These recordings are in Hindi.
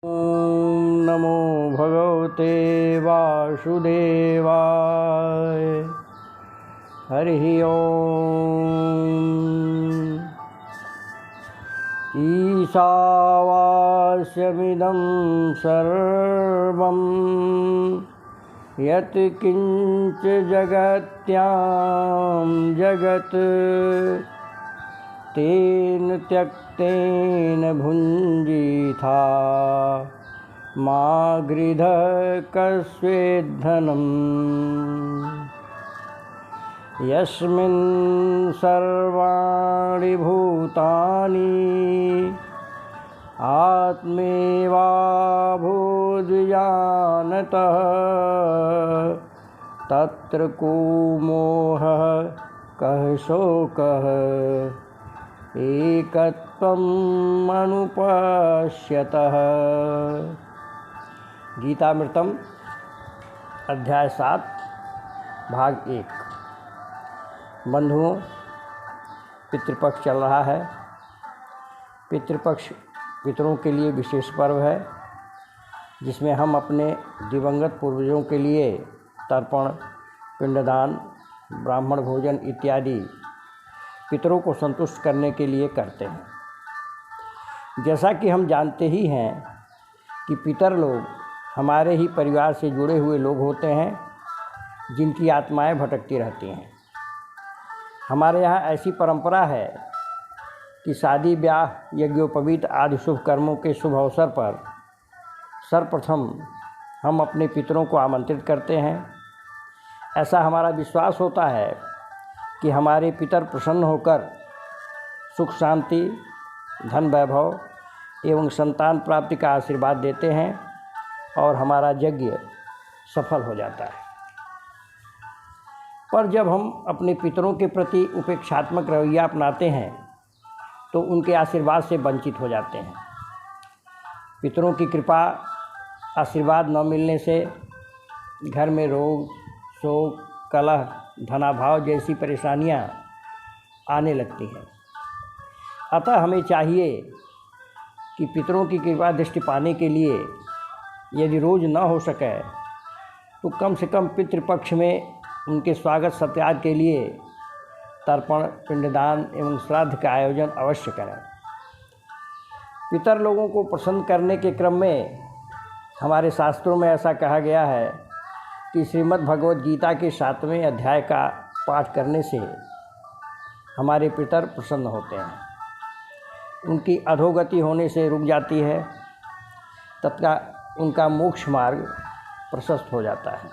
ओम नमो भगवते वासुदेवाय। हरि ओम। ईशावास्यमिदं सर्वं यत् किंच जगत्यां जगत् तेन त्यक्तेन भुञ्जीथा मा गृधः कस्येद्धनम्। यस्मिन् सर्वाणि भूतानि आत्मेवाभूद्यानतः तत्र को मोहः कः शोकः एकत्वम् अनुपश्यतः। गीतामृतम अध्याय 7 भाग 1। बंधुओं, पितृपक्ष चल रहा है। पितृपक्ष पितरों के लिए विशेष पर्व है, जिसमें हम अपने दिवंगत पूर्वजों के लिए तर्पण, पिंडदान, ब्राह्मण भोजन इत्यादि पितरों को संतुष्ट करने के लिए करते हैं। जैसा कि हम जानते ही हैं कि पितर लोग हमारे ही परिवार से जुड़े हुए लोग होते हैं, जिनकी आत्माएं भटकती रहती हैं। हमारे यहाँ ऐसी परंपरा है कि शादी, ब्याह, यज्ञोपवीत आदि शुभ कर्मों के शुभ अवसर पर सर्वप्रथम हम अपने पितरों को आमंत्रित करते हैं। ऐसा हमारा विश्वास होता है कि हमारे पितर प्रसन्न होकर सुख शांति, धन वैभव एवं संतान प्राप्ति का आशीर्वाद देते हैं और हमारा यज्ञ सफल हो जाता है। पर जब हम अपने पितरों के प्रति उपेक्षात्मक रवैया अपनाते हैं तो उनके आशीर्वाद से वंचित हो जाते हैं। पितरों की कृपा, आशीर्वाद न मिलने से घर में रोग, शोक, कलह, धनाभाव जैसी परेशानियां आने लगती हैं। अतः हमें चाहिए कि पितरों की कृपा दृष्टि पाने के लिए यदि रोज़ न हो सके तो कम से कम पितृपक्ष में उनके स्वागत सत्कार के लिए तर्पण, पिंडदान एवं श्राद्ध का आयोजन अवश्य करें। पितर लोगों को प्रसन्न करने के क्रम में हमारे शास्त्रों में ऐसा कहा गया है कि श्रीमद् भगवद गीता के 7वें अध्याय का पाठ करने से हमारे पितर प्रसन्न होते हैं। उनकी अधोगति होने से रुक जाती है तथा उनका मोक्ष मार्ग प्रशस्त हो जाता है।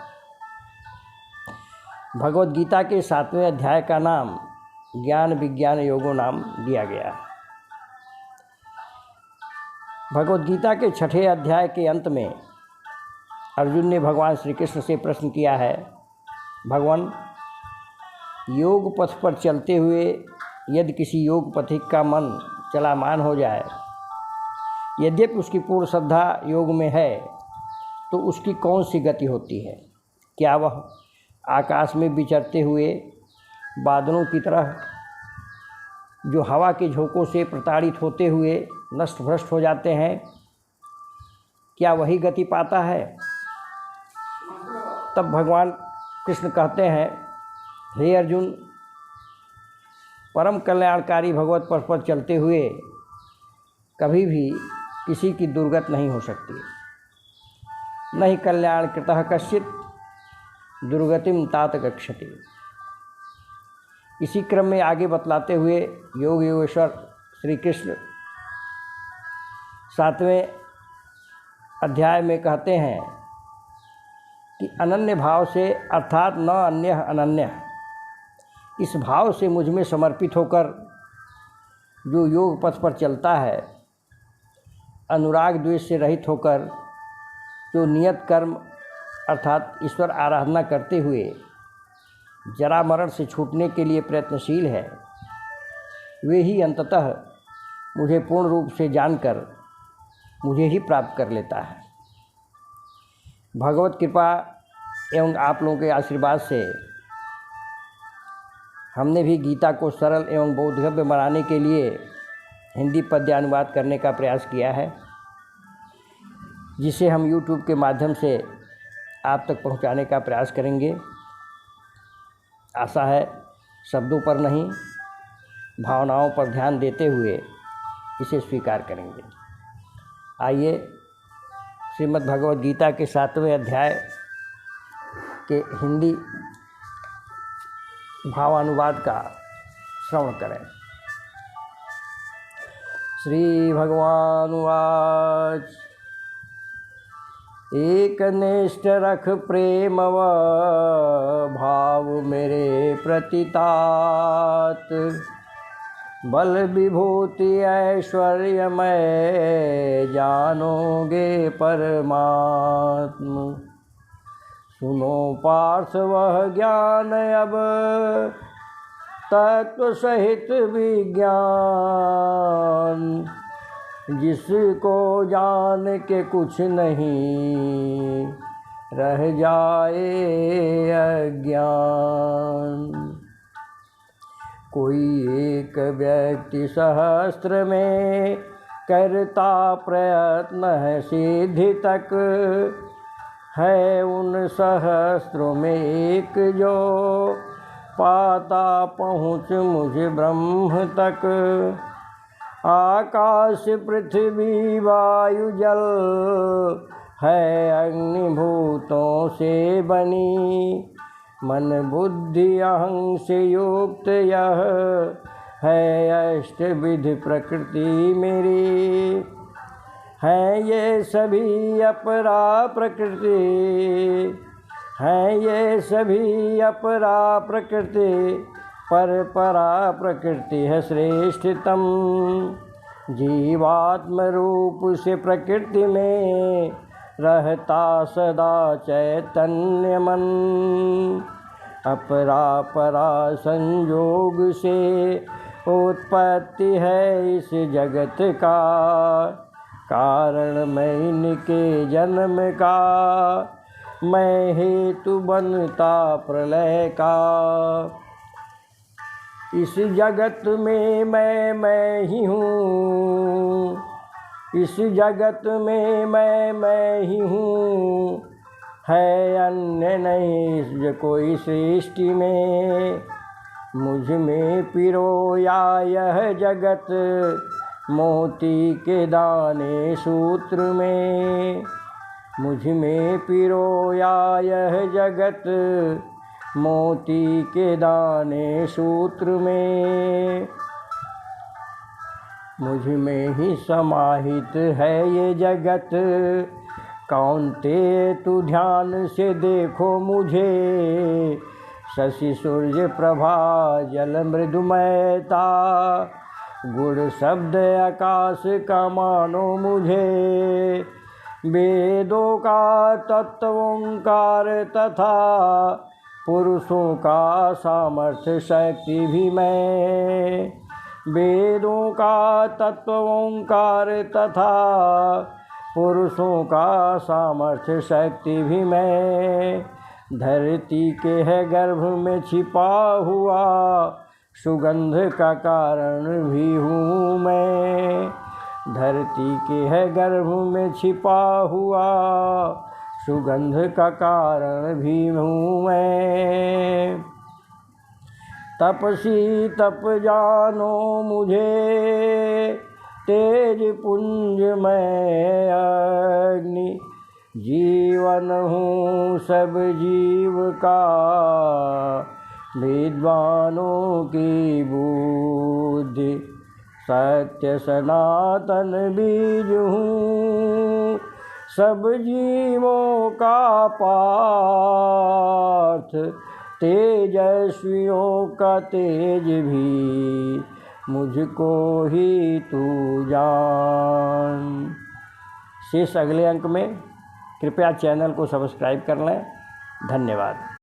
भगवद गीता के 7वें अध्याय का नाम ज्ञान विज्ञान योगो नाम दिया गया है। भगवद गीता के 6ठे अध्याय के अंत में अर्जुन ने भगवान श्री कृष्ण से प्रश्न किया है, भगवान, योग पथ पर चलते हुए यदि किसी योग पथिक का मन चलामान हो जाए, यद्यपि उसकी पूर्ण श्रद्धा योग में है, तो उसकी कौन सी गति होती है? क्या वह आकाश में विचरते हुए बादलों की तरह जो हवा के झोंकों से प्रताड़ित होते हुए नष्ट भ्रष्ट हो जाते हैं, क्या वही गति पाता है? तब भगवान कृष्ण कहते हैं, हे अर्जुन, परम कल्याणकारी भगवत पथ पर चलते हुए कभी भी किसी की दुर्गत नहीं हो सकती। नहीं कल्याण कृतः कश्चित् दुर्गतिम तात गच्छति। इसी क्रम में आगे बतलाते हुए योग योगेश्वर श्री कृष्ण 7वें अध्याय में कहते हैं कि अनन्य भाव से, अर्थात न अन्य अनन्य, इस भाव से मुझ में समर्पित होकर जो योग पथ पर चलता है, अनुराग द्वेष से रहित होकर जो नियत कर्म अर्थात ईश्वर आराधना करते हुए जरा मरण से छूटने के लिए प्रयत्नशील है, वे ही अंततः मुझे पूर्ण रूप से जानकर मुझे ही प्राप्त कर लेता है। भगवत कृपा एवं आप लोगों के आशीर्वाद से हमने भी गीता को सरल एवं बोधगम्य बनाने के लिए हिंदी पद्य अनुवाद करने का प्रयास किया है। जिसे हम YouTube के माध्यम से आप तक पहुंचाने का प्रयास करेंगे। आशा है शब्दों पर नहीं, भावनाओं पर ध्यान देते हुए इसे स्वीकार करेंगे। आइए श्रीमद् भगवद गीता के 7वें अध्याय के हिंदी भावानुवाद का श्रवण करें। श्री भगवान वाच, एक निष्ठ रख प्रेम व भाव मेरे प्रतितात, बल विभूति ऐश्वर्य मैं जानोगे परमात्म। सुनो पार्थ वह ज्ञान अब तत्व सहित विज्ञान, जिसको जान के कुछ नहीं रह जाए अज्ञान। कोई एक व्यक्ति सहस्त्र में करता प्रयत्न है सिद्धि तक, है उन सहस्त्रों में एक जो पाता पहुँच मुझे ब्रह्म तक। आकाश पृथ्वी वायु जल है अग्निभूतों से बनी, मन बुद्धि अहं से युक्त यह है अष्टविध प्रकृति मेरी। हैं ये सभी अपरा प्रकृति, हैं ये सभी अपरा प्रकृति, पर परा प्रकृति है श्रेष्ठतम। जीवात्म रूप से प्रकृति में रहता सदा चैतन्य मन, अपरा परा संयोग से उत्पत्ति है इस जगत का। कारण मैं इनके जन्म का, मैं हेतु बनता प्रलय का। इस जगत में मैं ही हूँ, इस जगत में मैं ही हूँ, है अन्य नहीं कोई सृष्टि में। मुझ में पिरोया यह जगत मोती के दाने सूत्र में, मुझ में पिरोया यह जगत मोती के दाने सूत्र में। मुझ में ही समाहित है ये जगत, कौन्तेय तू ध्यान से देखो मुझे। शशि सूर्य प्रभा जल मृदुमयता, गुण शब्द आकाश का मानो मुझे। वेदों का तत्व ओंकार तथा पुरुषों का सामर्थ्य शक्ति भी मैं। वेदों का तत्व ओंकार तथा पुरुषों का सामर्थ्य शक्ति भी मैं। धरती के है गर्भ में छिपा हुआ, सुगंध का कारण भी हूँ मैं। धरती के है गर्भ में छिपा हुआ, सुगंध का कारण भी हूँ मैं। तपसी तप जानो मुझे, तेज पुंज में अग्नि। जीवन हूँ सब जीव का, विद्वानों की बुद्धि। सत्य सनातन बीज हूँ, सब जीवों का पार्थ। तेजस्वियों का तेज भी मुझको ही तू जान। शेष अगले अंक में। कृपया चैनल को सब्सक्राइब कर लें। धन्यवाद।